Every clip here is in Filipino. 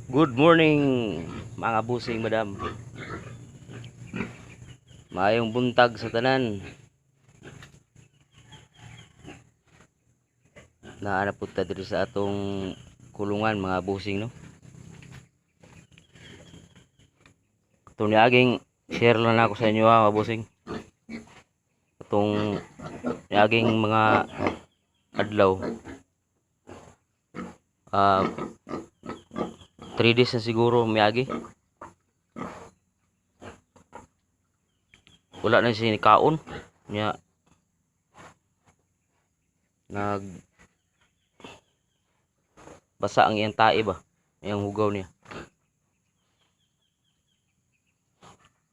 Good morning mga busing madam. Maayong buntag sa tanan. Naanapod ta diri sa atong kulungan mga busing no. Itong niaging share lang ako sa inyo mga busing. Itong niaging mga adlaw. 3 days na siguro miagi. Wala na siya kaon nya nag basa ang iyang tae ba, iyang hugaw niya.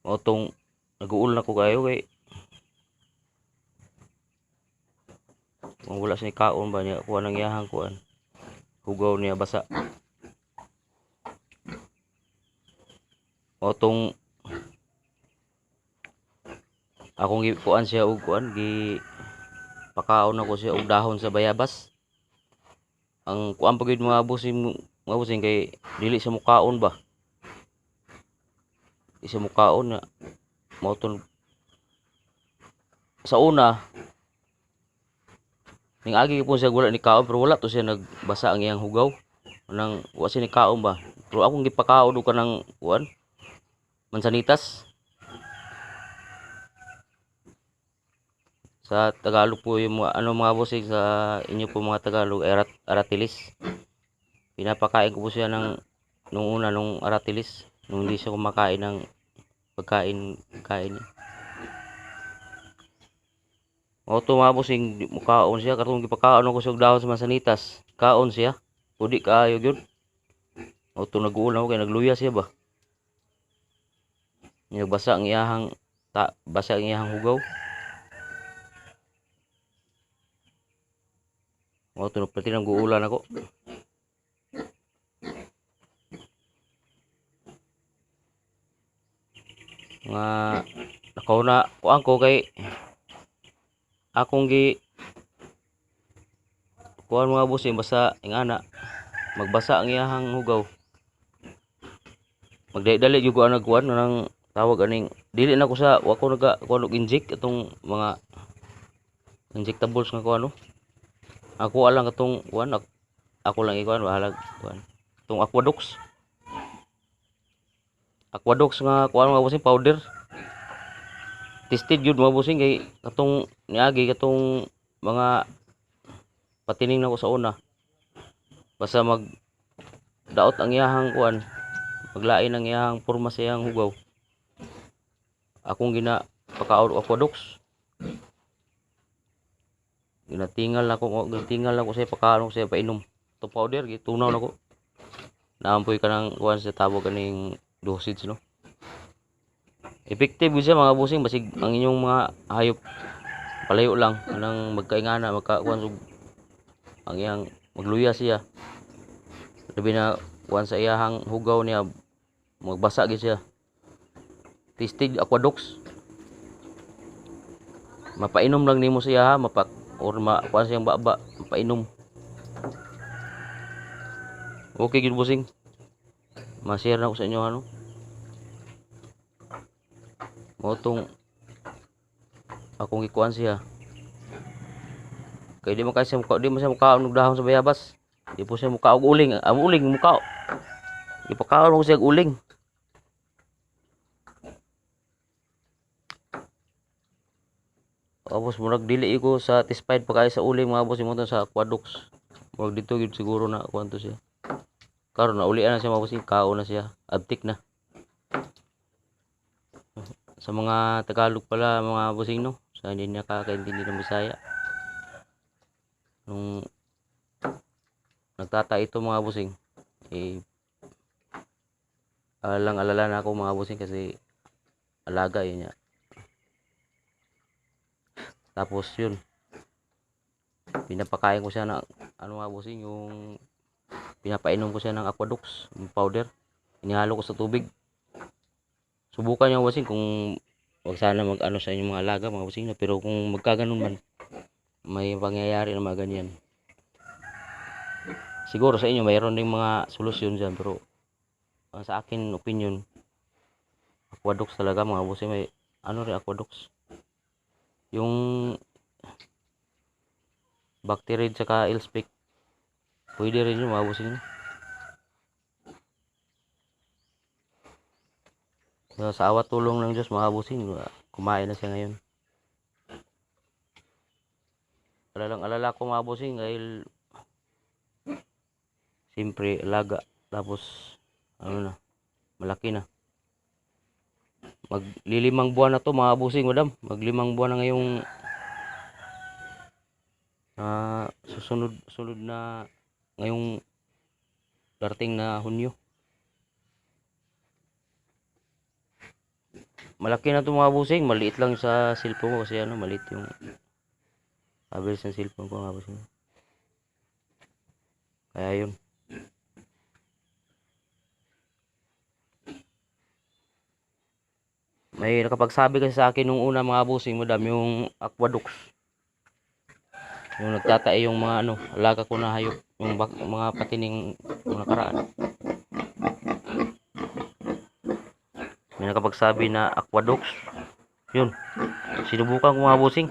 O tong nag-uul na ko kayo kay kung wala siya kaon ba niya kuha ng iyahang kuan hugaw niya basa. O tong akong kuan siya og kuan gi pakaon ako siya og dahon sa bayabas. Ang kuan pagid mga busing kay dili sa mukaon ba. Isa mukaon na mao ton sa una ning agi po siya wala ni kaon pero wala to siya nagbasa ang iyang hugaw nang wa siya ni kaon ba. Pero akong gipakaon og kanang kuan mansanitas. Sa Tagalog po yung mga, mga busing sa inyo po mga Tagalog aratilis. Pinapakain ko po siya nung una nung aratilis nung hindi siya kumakain ng pagkain niya. O to mga busing mukaon siya katong gipakaon ko siya og dahon sa masanitas. Kaon siya. Pudi kaayo gyud. O to nag-uulaw kay nagluya siya ba. Basa ang iyahang hugaw. O to pati nang guulan ako. Nga nakauna kuan ko kay akong gi kuan mga busing basa ingana magbasa ang iyahang hugaw. Magdali jud ko ang kuan nang tawag aning dili na ko sa wa ko naga kuan og inject atong mga injectables nga kuan no. Ako alang katong kuan ako lang ikuan bahalag kuan. Tong Aquadox. Aquadox nga kuan mga busing powder. Tested jud mga busing kay katong niagi katong mga patining na ko sa una. Basta mag daot ang iyahang kuan, maglain ang iyahang porma sa iyang hugaw. Akong pakaon Aquadox. Ginatingal ako sa pakaon ko sa painom. To powder gitunaw nako. Naampoy ka ng kuan sa tawag kaning dosage no. Effective siya mga busing basig ang inyong mga hayop palayo lang nang magkaingana magkakuan sug ang iyang magluya siya. Labi na kuan sa iyahang hugaw niya magbasa gyud siya. Tested Aquadox. Mapainom lang nimo siya ha, or kuan siyang baba, mapainom. Okay gyud busing. Ma-share na ko sa inyo ano. Mo tong akong gikuan siya. Kay di mo siya mukha og dahon sa bayabas. Di po siya mukha og uling, ang uling mukha. Ipakaon ko siya og uling. Tapos murag dili ko satisfied pa kay sa uling mga boss mo sa Aquadox. Murag dito gid siguro na kuan to siya. Karon na ulian na siya mga boss, kaon na siya, abtik na. Sa mga Tagalog pala mga busing no, sa hindi nakakaintindi ng Bisaya. Nung nagtata ito mga busing, alala na ako mga busing kasi alaga yun niya. Tapos yun, pinapakain ko siya ng mga busing, yung pinapainom ko siya ng Aquadox, yung powder. Inihalo ko sa tubig. Subukan niyo busing kung wag sana sa inyong mga alaga mga busing na, pero kung magkaganon man may pangyayari na mga ganyan. Siguro sa inyo mayroon ding mga solusyon diyan pero sa akin opinion, Aquadox talaga mga bossing. May ano rin Aquadox. Yung Bacterid saka Elspec, pwede rin yung mga bossing. Sa awat tulong ng Diyos mga bossing, kumain na siya ngayon. Alala ko mga bossing dahil siyempre alaga, tapos ano na, malaki na. Maglilimang buwan na to mga bossing, madam. Maglimang buwan na ngayong susunod na ngayong darating na Hunyo. Malaki na to mga bossing, maliit lang sa cellphone ko kasi ano, maliit yung coverage ng cellphone ko mga bossing. Kaya yun. May nakapagsabi kasi sa akin nung una mga bossing, madam, yung Aquadox. Yung nagtatae yung mga ano, alaga ko na hayop, yung mga patining mga nakaraan. May nakapagsabi na Aquadox. Yun. Sinubukan ko mga bossing.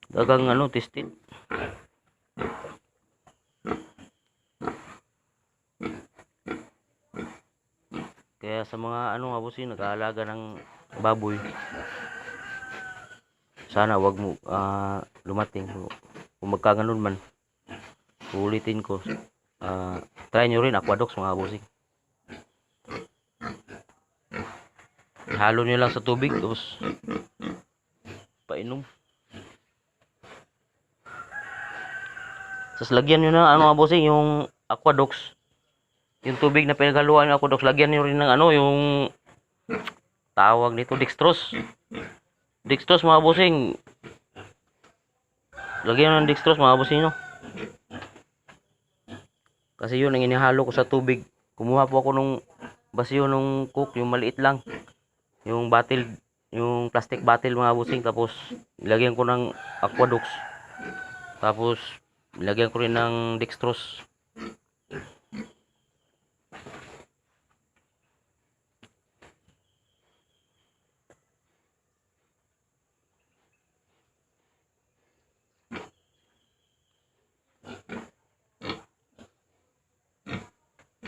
Dagang ano, tested. Kaya sa mga ano mga bossing, nag-aalaga ng baboy, sana wag mo lumating. Kung magkaganon man, ulitin ko, try nyo rin Aquadox mga bossing. Halo nyo lang sa tubig tapos painom. Tapos lagyan nyo na ano mga bossing, yung Aquadox, yung tubig na pinaghaluan ng Aquadox, lagyan nyo rin ng ano, yung tawag nito, dextrose mga bossing. Lagyan nyo ng dextrose mga bossing, no? Kasi yun ang inihalo ko sa tubig. Kumuha po ako nung basyo nung cook, yung maliit lang, yung bottle, yung plastic bottle mga bossing, tapos ilagyan ko ng Aquadox, tapos ilagyan ko rin ng dextrose.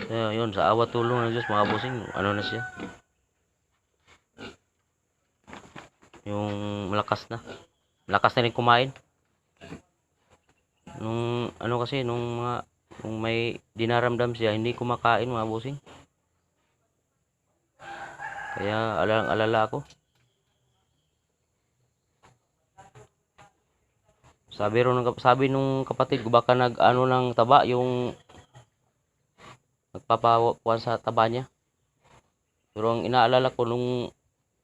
Yun, sa awa tulong ng Diyos mga bossing, ano na siya, yung malakas na rin kumain. Nung ano kasi, nung may dinaramdam siya, hindi kumakain mga bossing. Kaya alala ako. Sabi nung kapatid ko, baka nag-ano ng taba, yung nagpapakuan sa taba niya. Pero ang inaalala ko, nung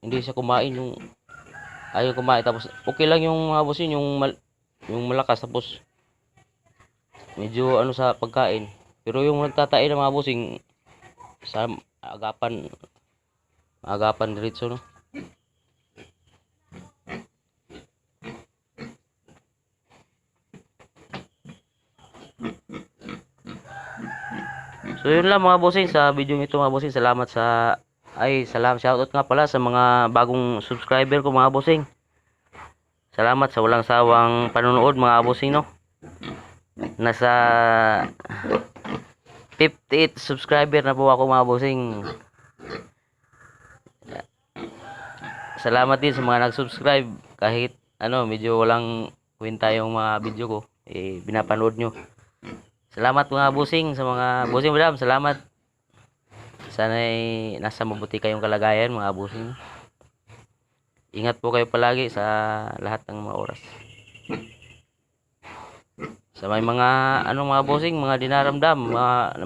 hindi siya kumain, yung ayaw kumain, tapos okay lang yung mga bossing, yung malakas, tapos medyo ano sa pagkain. Pero yung nagtatae ng mga bossing, sa agapan diretso, no? So yun lang mga bossing sa video ito mga bossing. Salamat shoutout nga pala sa mga bagong subscriber ko mga bossing. Salamat sa walang sawang panonood mga bossing, no. Nasa 58 subscriber na po ako mga bossing. Salamat din sa mga nag-subscribe kahit ano, medyo walang kwenta yung mga video ko, binapanood nyo. Salamat mga bossing, sa mga bossing madam, salamat. Sana'y nasa mabuti kayong kalagayan mga bossing. Ingat po kayo palagi sa lahat ng mga oras. Sa may mga mga bossing, mga dinaramdam,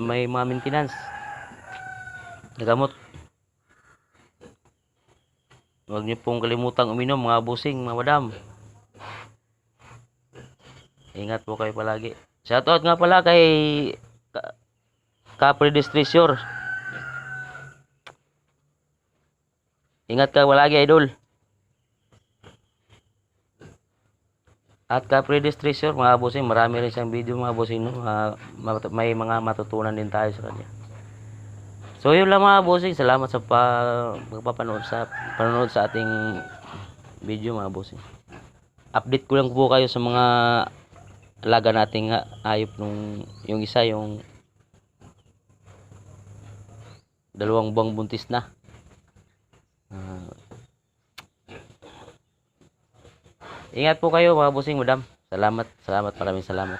may mga maintenance na gamot, huwag niyo pong kalimutang uminom mga bossing, mga madam. Ingat po kayo palagi. Shoutout nga pala kay Kapredestrisyor. Ingat ka palagi, idol. At Kapredestrisyor mga bossing, marami rin siyang video mga bossing, no? May mga matutunan din tayo sa kanya. So yun lang mga bossing, salamat sa pagpapanood sa ating video mga bossing. Update ko lang po kayo sa mga alaga nating hayop nung yung isa yung 2 buwang buntis na. Ingat po kayo mga bossing, madam. Salamat, maraming salamat.